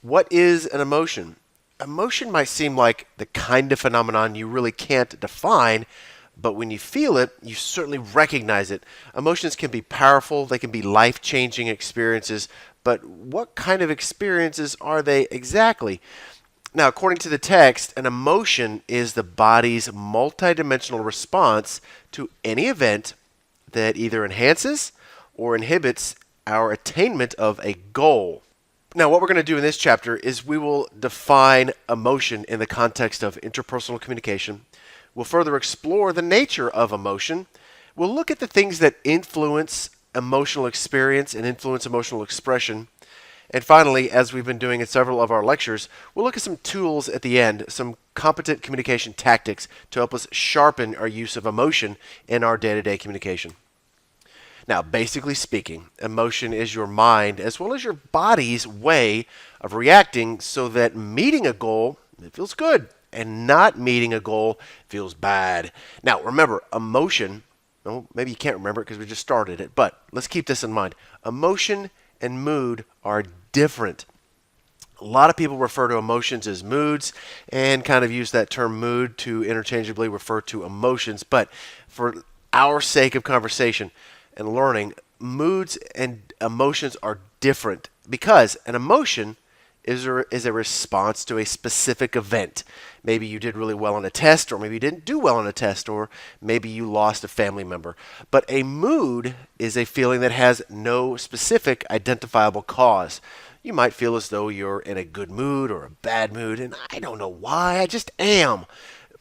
What is an emotion? Emotion might seem like the kind of phenomenon you really can't define, but when you feel it, you certainly recognize it. Emotions can be powerful, they can be life changing experiences, but what kind of experiences are they exactly? Now, according to the text, an emotion is the body's multidimensional response to any event that either enhances or inhibits our attainment of a goal. Now, what we're going to do in this chapter is we will define emotion in the context of interpersonal communication. We'll further explore the nature of emotion. We'll look at the things that influence emotional experience and influence emotional expression. And finally, as we've been doing in several of our lectures, we'll look at some tools at the end, some competent communication tactics to help us sharpen our use of emotion in our day-to-day communication. Now, basically speaking, emotion is your mind as well as your body's way of reacting so that meeting a goal, it feels good, and not meeting a goal feels bad. Now, remember, emotion, well, maybe you can't remember it because we just started it, but let's keep this in mind. Emotion and mood are different. A lot of people refer to emotions as moods and kind of use that term mood to interchangeably refer to emotions, but for our sake of conversation and learning, moods and emotions are different because an emotion is a response to a specific event. Maybe you did really well on a test, or maybe you didn't do well on a test, or maybe you lost a family member. But a mood is a feeling that has no specific identifiable cause. You might feel as though you're in a good mood or a bad mood, and I don't know why, I just am.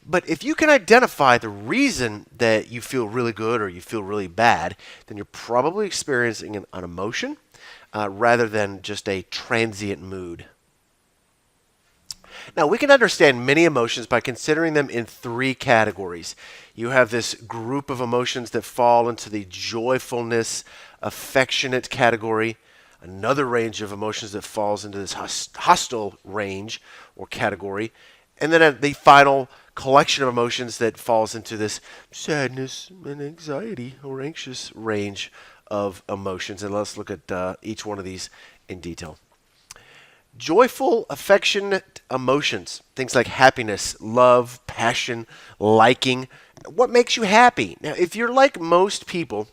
But if you can identify the reason that you feel really good or you feel really bad, then you're probably experiencing an emotion rather than just a transient mood. Now, we can understand many emotions by considering them in three categories. You have this group of emotions that fall into the joyfulness, affectionate category, another range of emotions that falls into this hostile range or category, and then the final collection of emotions that falls into this sadness and anxiety or anxious range of emotions. And let's look at each one of these in detail. Joyful, affectionate emotions, things like happiness, love, passion, liking. What makes you happy? Now, if you're like most people,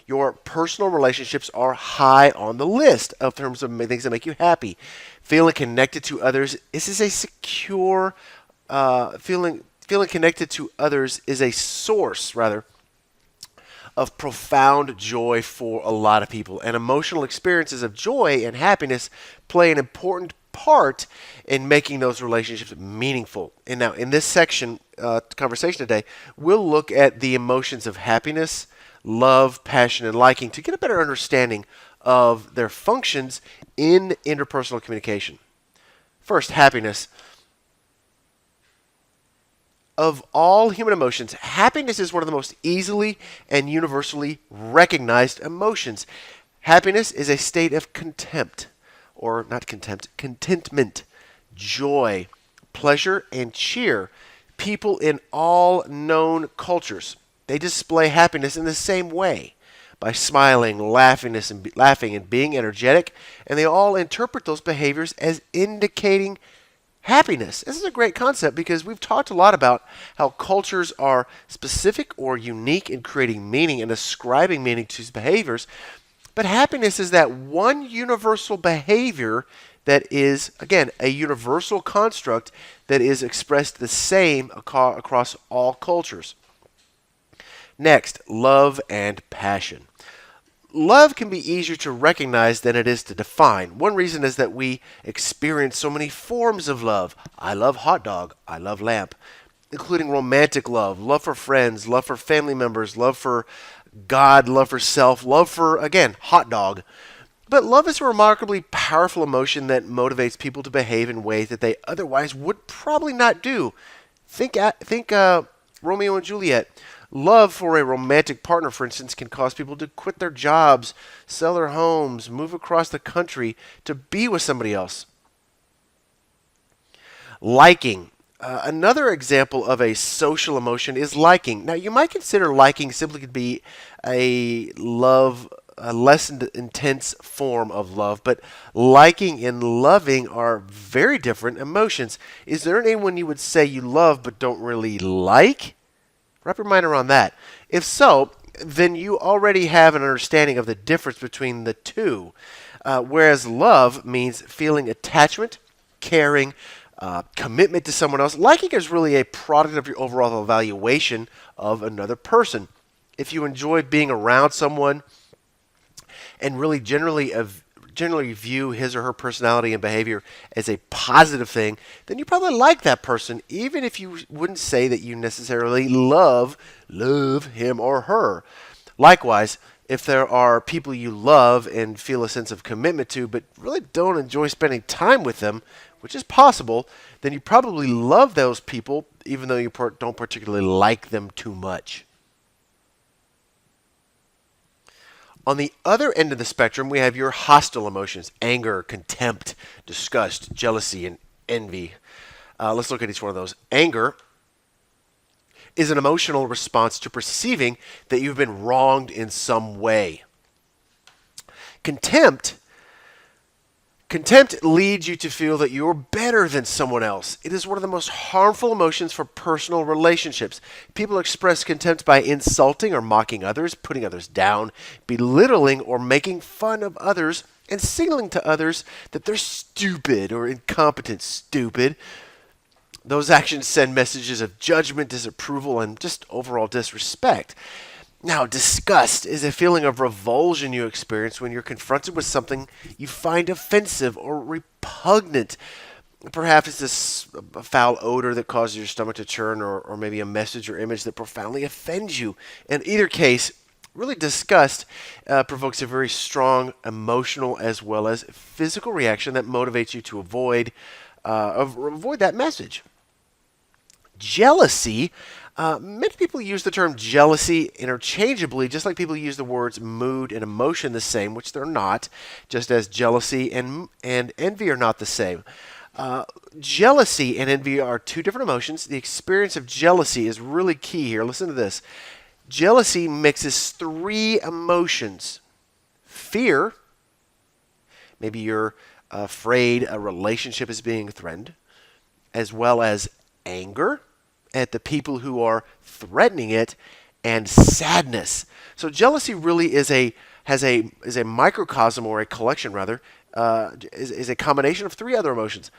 your personal relationships are high on the list of terms of things that make you happy. Feeling connected to others, this is a secure feeling. Feeling connected to others is a source, rather, of profound joy for a lot of people. And emotional experiences of joy and happiness play an important part in making those relationships meaningful. And now, in this section, conversation today, we'll look at the emotions of happiness, love, passion, and liking to get a better understanding of their functions in interpersonal communication. First, happiness. Of all human emotions, happiness is one of the most easily and universally recognized emotions. Happiness is a state of contempt, or not contempt, contentment, joy, pleasure, and cheer. People in all known cultures, they display happiness in the same way by smiling, laughing, and being energetic, and they all interpret those behaviors as indicating happiness. This is a great concept because we've talked a lot about how cultures are specific or unique in creating meaning and ascribing meaning to these behaviors. But happiness is that one universal behavior that is, again, a universal construct that is expressed the same across all cultures. Next, love and passion. Love can be easier to recognize than it is to define. One reason is that we experience so many forms of love. I love hot dog. I love lamp, including romantic love, love for friends, love for family members, love for God, love for self, love for, again, hot dog. But love is a remarkably powerful emotion that motivates people to behave in ways that they otherwise would probably not do. Think Romeo and Juliet. Love for a romantic partner, for instance, can cause people to quit their jobs, sell their homes, move across the country to be with somebody else. Liking. Another example of a social emotion is liking. Now, you might consider liking simply to be a love a less intense form of love, but liking and loving are very different emotions. Is there anyone you would say you love but don't really like? Wrap your mind around that. If so, then you already have an understanding of the difference between the two. Whereas love means feeling attachment, caring, commitment to someone else. Liking is really a product of your overall evaluation of another person. If you enjoy being around someone and really generally view his or her personality and behavior as a positive thing, then you probably like that person, even if you wouldn't say that you necessarily love him or her. Likewise, if there are people you love and feel a sense of commitment to, but really don't enjoy spending time with them, which is possible, then you probably love those people, even though you don't particularly like them too much. On the other end of the spectrum, we have your hostile emotions: anger, contempt, disgust, jealousy, and envy. Let's look at each one of those. Anger is an emotional response to perceiving that you've been wronged in some way. Contempt leads you to feel that you're better than someone else. It is one of the most harmful emotions for personal relationships. People express contempt by insulting or mocking others, putting others down, belittling or making fun of others, and signaling to others that they're stupid or incompetent. Stupid. Those actions send messages of judgment, disapproval, and just overall disrespect. Now, disgust is a feeling of revulsion you experience when you're confronted with something you find offensive or repugnant. Perhaps it's a foul odor that causes your stomach to churn, or maybe a message or image that profoundly offends you. In either case, really, disgust provokes a very strong emotional as well as physical reaction that motivates you to avoid that message. Jealousy. Many people use the term jealousy interchangeably, just like people use the words mood and emotion the same, which they're not, just as jealousy and envy are not the same. Jealousy and envy are two different emotions. The experience of jealousy is really key here. Listen to this. Jealousy mixes three emotions: fear, maybe you're afraid a relationship is being threatened, as well as anger at the people who are threatening it, and sadness. So jealousy really is a microcosm, or a collection rather, is a combination of three other emotions: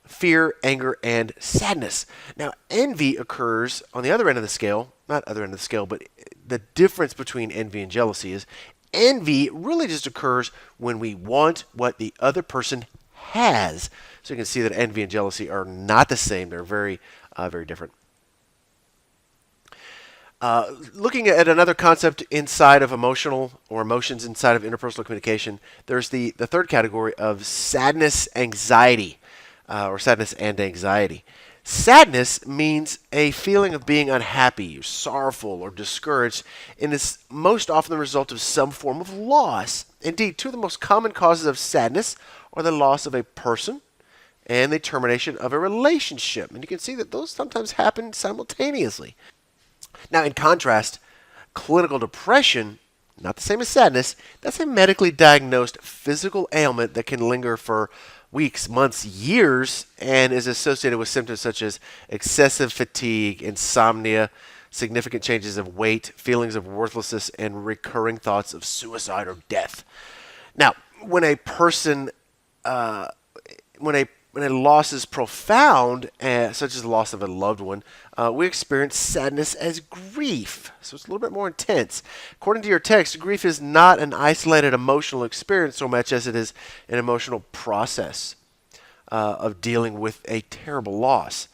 fear, anger, and sadness. Now, envy occurs on the other end of the scale, not other end of the scale, but the difference between envy and jealousy is envy really just occurs when we want what the other person has. So you can see that envy and jealousy are not the same. They're very, very different. Looking at another concept inside of emotions inside of interpersonal communication, there's the third category of sadness, anxiety, or sadness and anxiety. Sadness means a feeling of being unhappy, sorrowful, or discouraged, and is most often the result of some form of loss. Indeed, two of the most common causes of sadness are the loss of a person and the termination of a relationship. And you can see that those sometimes happen simultaneously. Now, in contrast, clinical depression, not the same as sadness, that's a medically diagnosed physical ailment that can linger for weeks, months, years, and is associated with symptoms such as excessive fatigue, insomnia, significant changes of weight, feelings of worthlessness, and recurring thoughts of suicide or death. Now, when a person, when a loss is profound, such as the loss of a loved one, we experience sadness as grief. So it's a little bit more intense. According to your text, grief is not an isolated emotional experience so much as it is an emotional process of dealing with a terrible loss.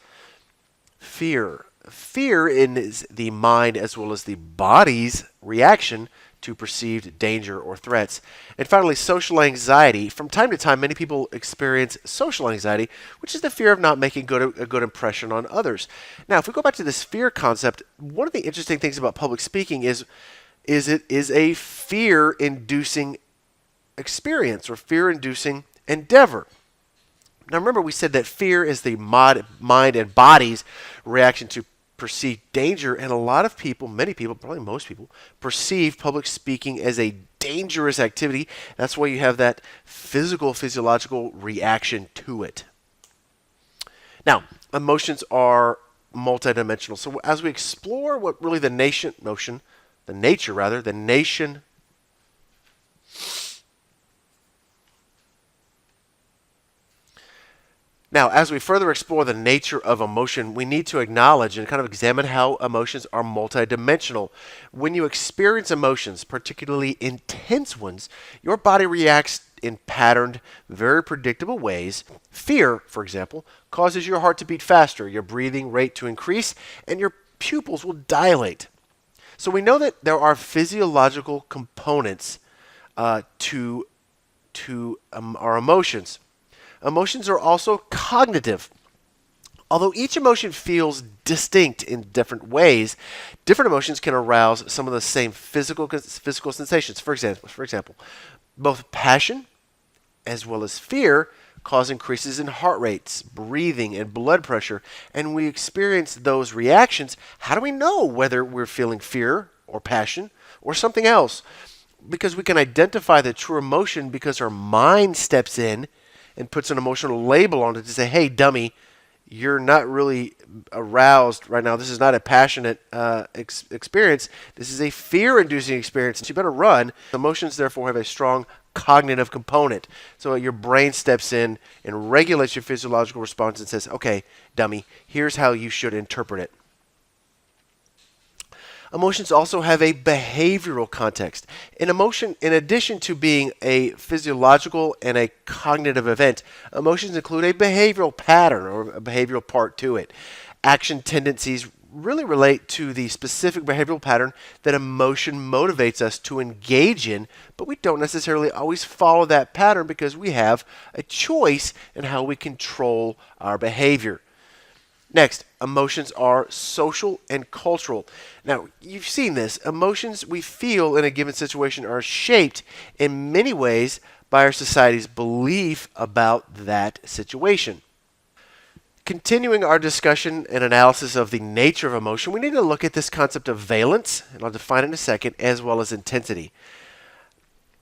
Fear. Fear is the mind as well as the body's reaction to perceived danger or threats. And finally, social anxiety. From time to time, many people experience social anxiety, which is the fear of not making a good impression on others. Now, if we go back to this fear concept, one of the interesting things about public speaking is it is a fear-inducing experience or fear-inducing endeavor. Now, remember we said that fear is the mind and body's reaction to perceive danger, and a lot of people, many people, probably most people, perceive public speaking as a dangerous activity. That's why you have that physiological reaction to it. Now, emotions are multidimensional. So as we explore what really the nature Now, as we further explore the nature of emotion, we need to acknowledge and kind of examine how emotions are multidimensional. When you experience emotions, particularly intense ones, your body reacts in patterned, very predictable ways. Fear, for example, causes your heart to beat faster, your breathing rate to increase, and your pupils will dilate. So we know that there are physiological components to our emotions. Emotions are also cognitive. Although each emotion feels distinct in different ways, different emotions can arouse some of the same physical sensations. For example, both passion as well as fear cause increases in heart rates, breathing, and blood pressure. And we experience those reactions. How do we know whether we're feeling fear or passion or something else? Because we can identify the true emotion because our mind steps in and puts an emotional label on it to say, hey, dummy, you're not really aroused right now. This is not a passionate experience. This is a fear-inducing experience. So you better run. Emotions, therefore, have a strong cognitive component. So your brain steps in and regulates your physiological response and says, okay, dummy, here's how you should interpret it. Emotions also have a behavioral context. An emotion, in addition to being a physiological and a cognitive event, emotions include a behavioral pattern or a behavioral part to it. Action tendencies really relate to the specific behavioral pattern that emotion motivates us to engage in, but we don't necessarily always follow that pattern because we have a choice in how we control our behavior. Next, emotions are social and cultural. Now, you've seen this. Emotions we feel in a given situation are shaped in many ways by our society's belief about that situation. Continuing our discussion and analysis of the nature of emotion, we need to look at this concept of valence, and I'll define it in a second, as well as intensity.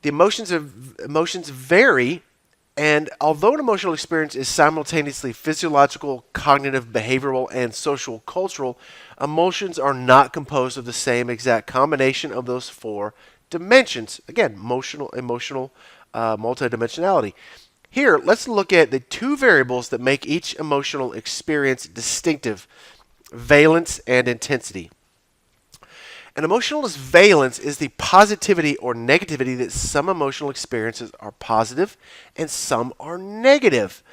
The emotions vary. And although an emotional experience is simultaneously physiological, cognitive, behavioral, and social cultural, emotions are not composed of the same exact combination of those four dimensions. Again, emotional multidimensionality. Here, let's look at the two variables that make each emotional experience distinctive: valence and intensity. An emotionalist valence is the positivity or negativity that some emotional experiences are positive and some are negative.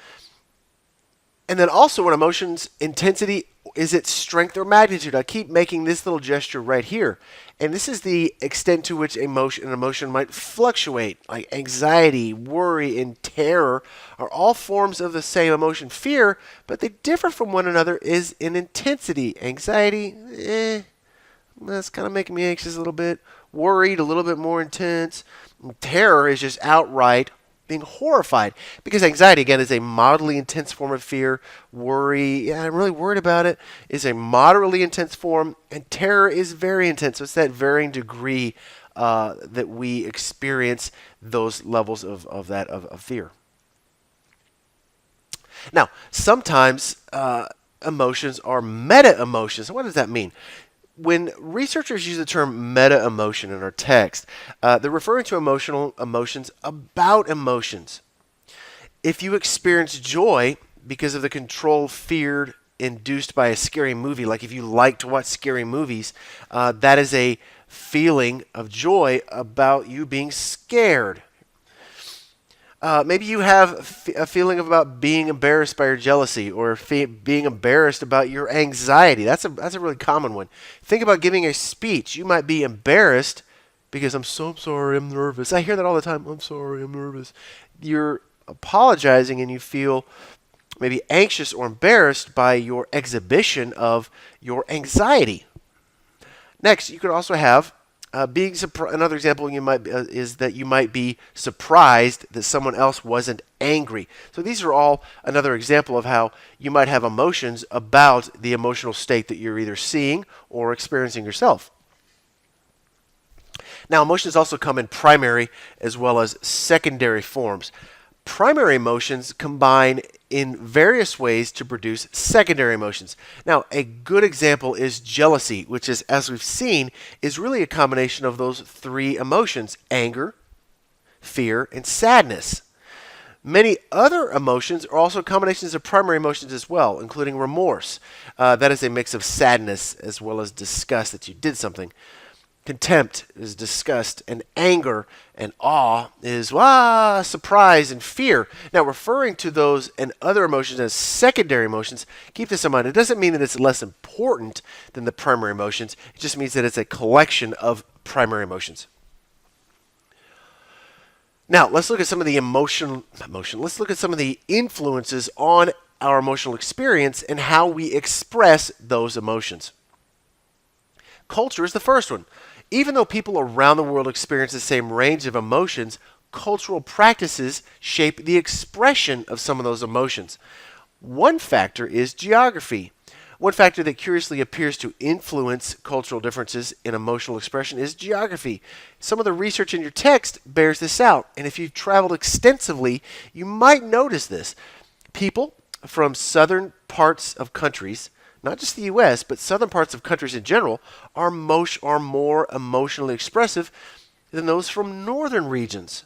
And then also an emotion's intensity is its strength or magnitude. I keep making this little gesture right here. And this is the extent to which an emotion might fluctuate. Like anxiety, worry, and terror are all forms of the same emotion. Fear, but they differ from one another, is in intensity. Anxiety, that's kind of making me anxious a little bit. Worried, a little bit more intense. Terror is just outright being horrified. Because anxiety, again, is a moderately intense form of fear. Worry, I'm really worried about it, is a moderately intense form. And terror is very intense. So it's that varying degree that we experience those levels of fear. Now, sometimes emotions are meta-emotions. What does that mean? When researchers use the term meta-emotion in our text, they're referring to emotions about emotions. If you experience joy because of the control feared induced by a scary movie, like if you like to watch scary movies, that is a feeling of joy about you being scared. Maybe you have a feeling about being embarrassed by your jealousy or being embarrassed about your anxiety. That's a really common one. Think about giving a speech. You might be embarrassed because I'm sorry, I'm nervous. I hear that all the time. I'm sorry, I'm nervous. You're apologizing and you feel maybe anxious or embarrassed by your exhibition of your anxiety. Next, you could also have Another example is that you might be surprised that someone else wasn't angry. So these are all another example of how you might have emotions about the emotional state that you're either seeing or experiencing yourself. Now, emotions also come in primary as well as secondary forms. Primary emotions combine in various ways to produce secondary emotions. Now, a good example is jealousy, which is, as we've seen, is really a combination of those three emotions: anger, fear, and sadness. Many other emotions are also combinations of primary emotions as well, including remorse. That is a mix of sadness as well as disgust that you did something. Contempt is disgust, and anger and awe is surprise and fear. Now, referring to those and other emotions as secondary emotions, keep this in mind. It doesn't mean that it's less important than the primary emotions. It just means that it's a collection of primary emotions. Now, let's look at some of the Let's look at some of the influences on our emotional experience and how we express those emotions. Culture is the first one. Even though people around the world experience the same range of emotions, cultural practices shape the expression of some of those emotions. One factor is geography. One factor that curiously appears to influence cultural differences in emotional expression is geography. Some of the research in your text bears this out, and if you've traveled extensively, you might notice this. People from southern parts of countries, not just the U.S., but southern parts of countries in general, are more emotionally expressive than those from northern regions.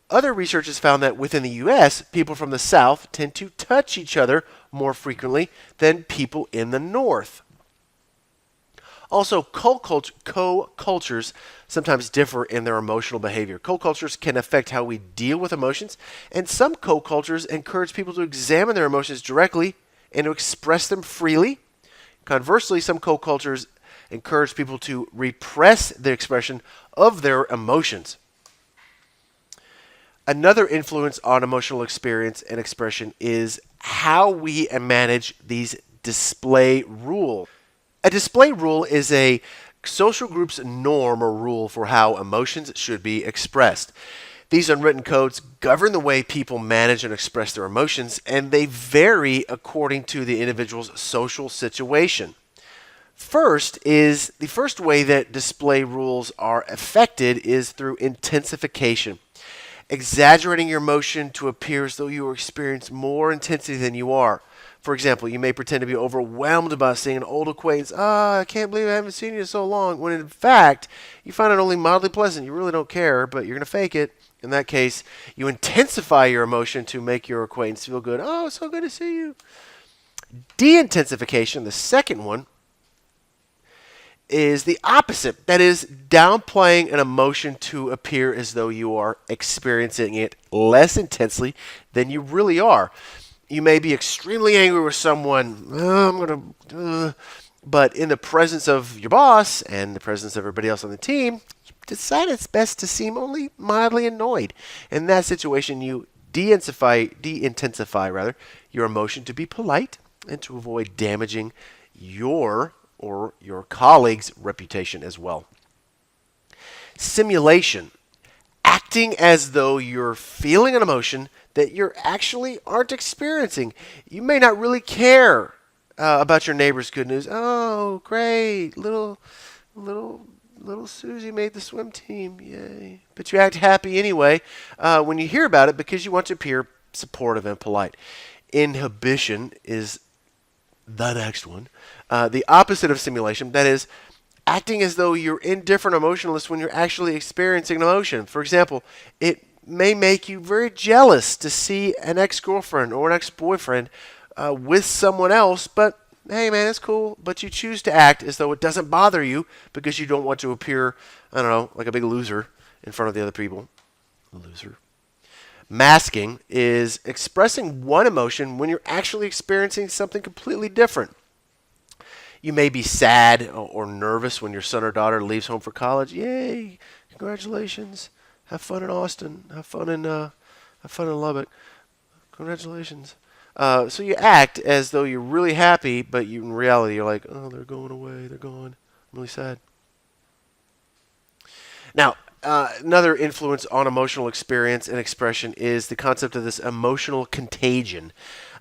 Other research has found that within the U.S., people from the South tend to touch each other more frequently than people in the North. Also, co-cultures sometimes differ in their emotional behavior. Co-cultures can affect how we deal with emotions, and some co-cultures encourage people to examine their emotions directly and to express them freely. Conversely, some co-cultures encourage people to repress the expression of their emotions. Another influence on emotional experience and expression is how we manage these display rules. A display rule is a social group's norm or rule for how emotions should be expressed. These unwritten codes govern the way people manage and express their emotions, and they vary according to the individual's social situation. The first way that display rules are affected is through intensification. Exaggerating your emotion to appear as though you experience more intensity than you are. For example, you may pretend to be overwhelmed about seeing an old acquaintance. I can't believe I haven't seen you in so long. When in fact, you find it only mildly pleasant. You really don't care, but you're going to fake it. In that case, you intensify your emotion to make your acquaintance feel good. Oh, it's so good to see you. De-intensification, the second one, is the opposite. That is, downplaying an emotion to appear as though you are experiencing it less intensely than you really are. You may be extremely angry with someone, but in the presence of your boss and the presence of everybody else on the team, you decide it's best to seem only mildly annoyed. In that situation, you de-intensify your emotion to be polite and to avoid damaging your or your colleague's reputation as well. Simulation. Acting as though you're feeling an emotion that you actually aren't experiencing. You may not really care about your neighbor's good news. Oh, great. Little Susie made the swim team. Yay. But you act happy anyway when you hear about it because you want to appear supportive and polite. Inhibition is the next one. The opposite of simulation, that is, acting as though you're indifferent emotionalist when you're actually experiencing an emotion. For example, it may make you very jealous to see an ex-girlfriend or an ex-boyfriend with someone else, but hey man, it's cool, but you choose to act as though it doesn't bother you because you don't want to appear, like a big loser in front of the other people. Loser. Masking is expressing one emotion when you're actually experiencing something completely different. You may be sad or nervous when your son or daughter leaves home for college. Yay! Congratulations. Have fun in Austin. Have fun in Lubbock. Congratulations. So you act as though you're really happy, but in reality you're like, oh, they're going away. They're gone. I'm really sad. Now, another influence on emotional experience and expression is the concept of this emotional contagion.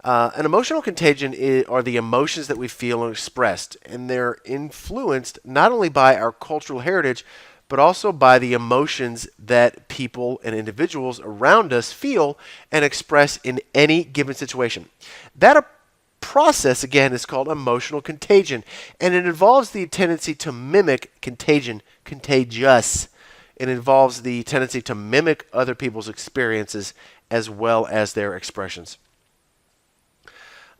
An emotional contagion are the emotions that we feel and expressed, and they're influenced not only by our cultural heritage, but also by the emotions that people and individuals around us feel and express in any given situation. That process, again, is called emotional contagion, and it involves the tendency to mimic contagion, contagious. It involves the tendency to mimic other people's experiences as well as their expressions.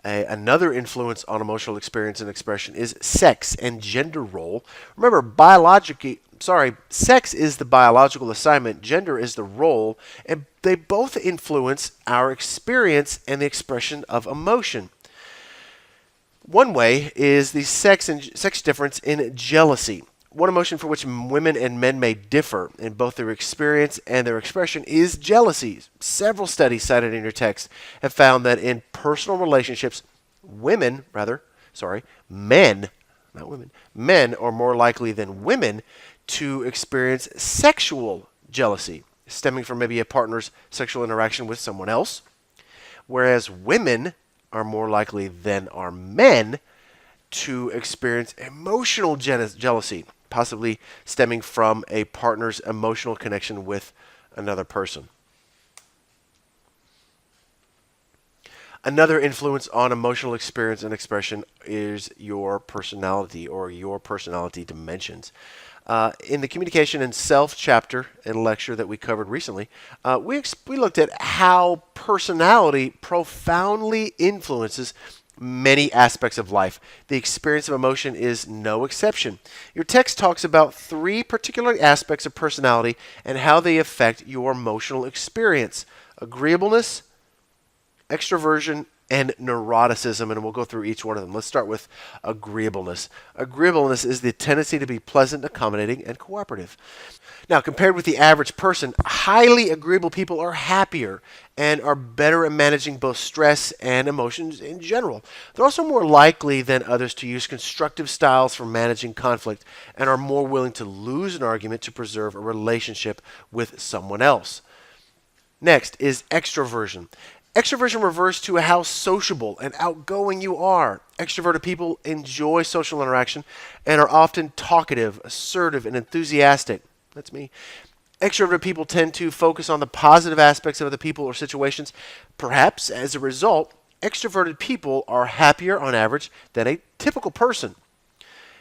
Another influence on emotional experience and expression is sex and gender role. Remember, sex is the biological assignment, gender is the role, and they both influence our experience and the expression of emotion. One way is the sex difference in jealousy. One emotion for which women and men may differ in both their experience and their expression is jealousy. Several studies cited in your text have found that in personal relationships, men, not women, men are more likely than women to experience sexual jealousy, stemming from maybe a partner's sexual interaction with someone else, whereas women are more likely than are men to experience emotional jealousy, possibly stemming from a partner's emotional connection with another person. Another influence on emotional experience and expression is your personality or your personality dimensions. In the Communication and Self chapter and lecture that we covered recently, we looked at how personality profoundly influences many aspects of life. The experience of emotion is no exception. Your text talks about three particular aspects of personality and how they affect your emotional experience: agreeableness, extroversion, and neuroticism, and we'll go through each one of them. Let's start with agreeableness. Agreeableness is the tendency to be pleasant, accommodating, and cooperative. Now, compared with the average person, highly agreeable people are happier and are better at managing both stress and emotions in general. They're also more likely than others to use constructive styles for managing conflict and are more willing to lose an argument to preserve a relationship with someone else. Next is extroversion. Extroversion refers to how sociable and outgoing you are. Extroverted people enjoy social interaction and are often talkative, assertive, and enthusiastic. That's me. Extroverted people tend to focus on the positive aspects of other people or situations. Perhaps as a result, extroverted people are happier on average than a typical person.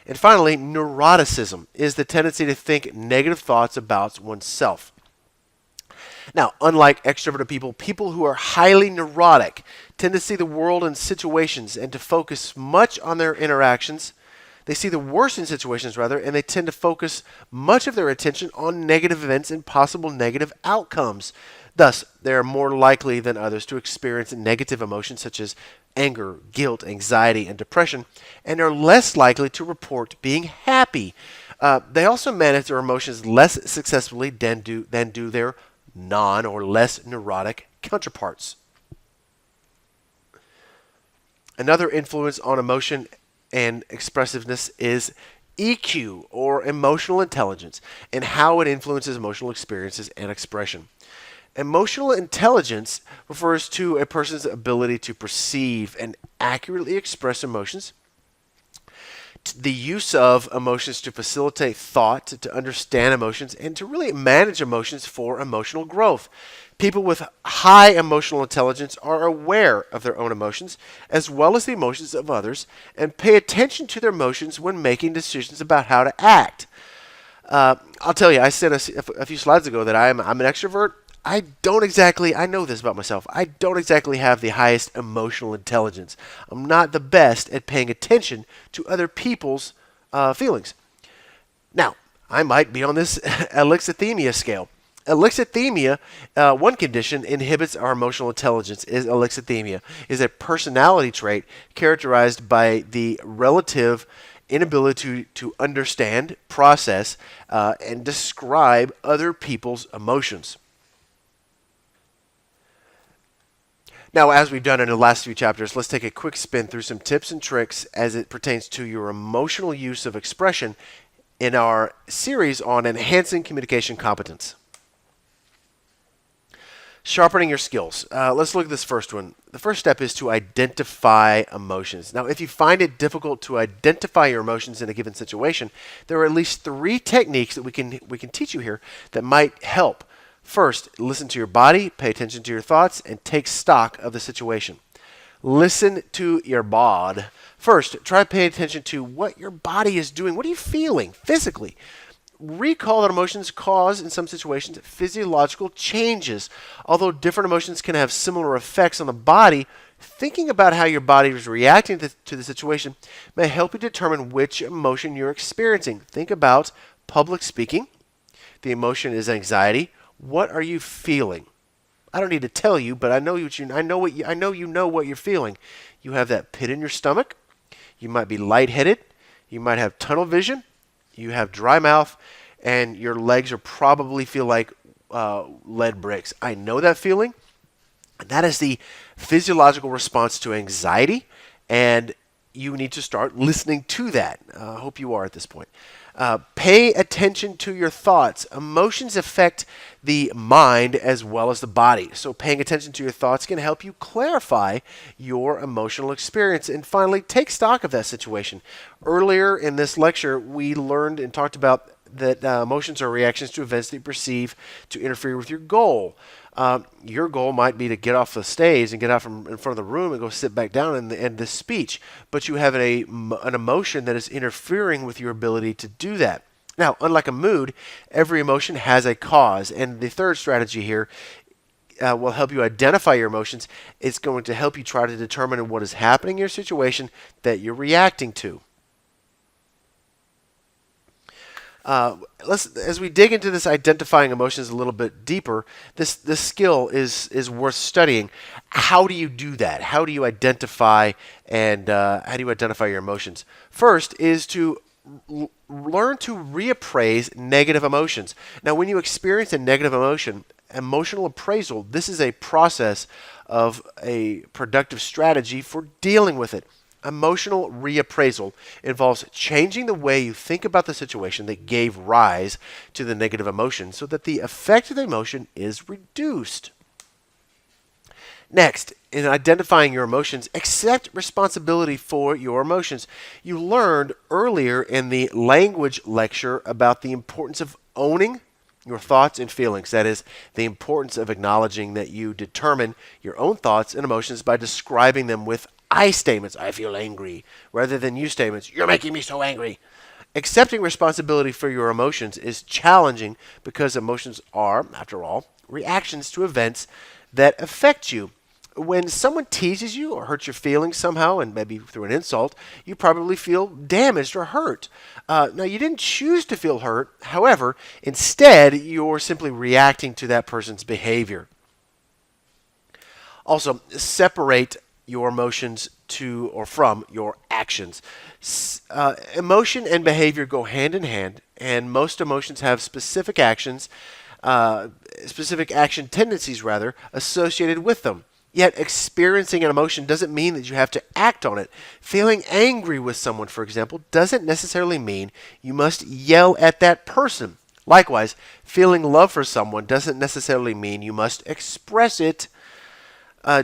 And finally, neuroticism is the tendency to think negative thoughts about oneself. Now, unlike extroverted people, people who are highly neurotic tend to see the world and situations and to focus much on their interactions. They see the worst in situations, rather, and they tend to focus much of their attention on negative events and possible negative outcomes. Thus, they are more likely than others to experience negative emotions such as anger, guilt, anxiety, and depression, and are less likely to report being happy. They also manage their emotions less successfully than do their non or less neurotic counterparts. Another influence on emotion and expressiveness is EQ, or emotional intelligence, and how it influences emotional experiences and expression. Emotional intelligence refers to a person's ability to perceive and accurately express emotions, the use of emotions to facilitate thought, to understand emotions, and to really manage emotions for emotional growth. People with high emotional intelligence are aware of their own emotions as well as the emotions of others and pay attention to their emotions when making decisions about how to act. I'll tell you, I said a few slides ago that I'm an extrovert. I know this about myself. I don't exactly have the highest emotional intelligence. I'm not the best at paying attention to other people's feelings. Now, I might be on this alexithymia scale. Alexithymia, one condition inhibits our emotional intelligence. Is alexithymia is a personality trait characterized by the relative inability to understand, process, and describe other people's emotions. Now, as we've done in the last few chapters, let's take a quick spin through some tips and tricks as it pertains to your emotional use of expression in our series on enhancing communication competence. Sharpening your skills. Let's look at this first one. The first step is to identify emotions. Now, if you find it difficult to identify your emotions in a given situation, there are at least 3 techniques that we can teach you here that might help. First, listen to your body, pay attention to your thoughts, and take stock of the situation. Listen to your body. First, try to pay attention to what your body is doing. What are you feeling physically? Recall that emotions cause, in some situations, physiological changes. Although different emotions can have similar effects on the body, thinking about how your body is reacting to the situation may help you determine which emotion you're experiencing. Think about public speaking. The emotion is anxiety. What are you feeling? I don't need to tell you, but I know you know what you're feeling. You have that pit in your stomach. You might be lightheaded. You might have tunnel vision. You have dry mouth, and your legs are probably feel like lead bricks. I know that feeling. That is the physiological response to anxiety, and you need to start listening to that. I hope you are at this point. Pay attention to your thoughts. Emotions affect the mind as well as the body. So paying attention to your thoughts can help you clarify your emotional experience. And finally, take stock of that situation. Earlier in this lecture, we learned and talked about that emotions are reactions to events that you perceive to interfere with your goal. Your goal might be to get off the stage and get out from in front of the room and go sit back down and end this speech, but you have an emotion that is interfering with your ability to do that. Now, unlike a mood, every emotion has a cause, and the third strategy here will help you identify your emotions. It's going to help you try to determine what is happening in your situation that you're reacting to. As we dig into this identifying emotions a little bit deeper, this skill is worth studying. How do you do that? How do you identify your emotions? First is to learn to reappraise negative emotions. Now, when you experience a negative emotion, emotional appraisal, this is a process of a productive strategy for dealing with it. Emotional reappraisal involves changing the way you think about the situation that gave rise to the negative emotion so that the effect of the emotion is reduced. Next, in identifying your emotions, accept responsibility for your emotions. You learned earlier in the language lecture about the importance of owning your thoughts and feelings. That is, the importance of acknowledging that you determine your own thoughts and emotions by describing them with I statements, I feel angry, rather than you statements, you're making me so angry. Accepting responsibility for your emotions is challenging because emotions are, after all, reactions to events that affect you. When someone teases you or hurts your feelings somehow, and maybe through an insult, you probably feel damaged or hurt. Now, you didn't choose to feel hurt. However, instead, you're simply reacting to that person's behavior. Also, separate your emotions to or from your actions. Emotion and behavior go hand in hand, and most emotions have specific action tendencies associated with them. Yet experiencing an emotion doesn't mean that you have to act on it. Feeling angry with someone, for example, doesn't necessarily mean you must yell at that person. Likewise, feeling love for someone doesn't necessarily mean you must express it.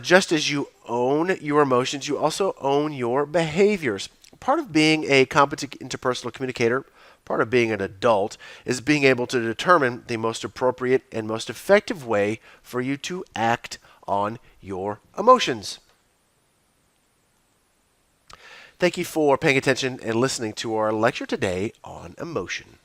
Just as you own your emotions, you also own your behaviors. Part of being a competent interpersonal communicator, part of being an adult, is being able to determine the most appropriate and most effective way for you to act on your emotions. Thank you for paying attention and listening to our lecture today on emotion.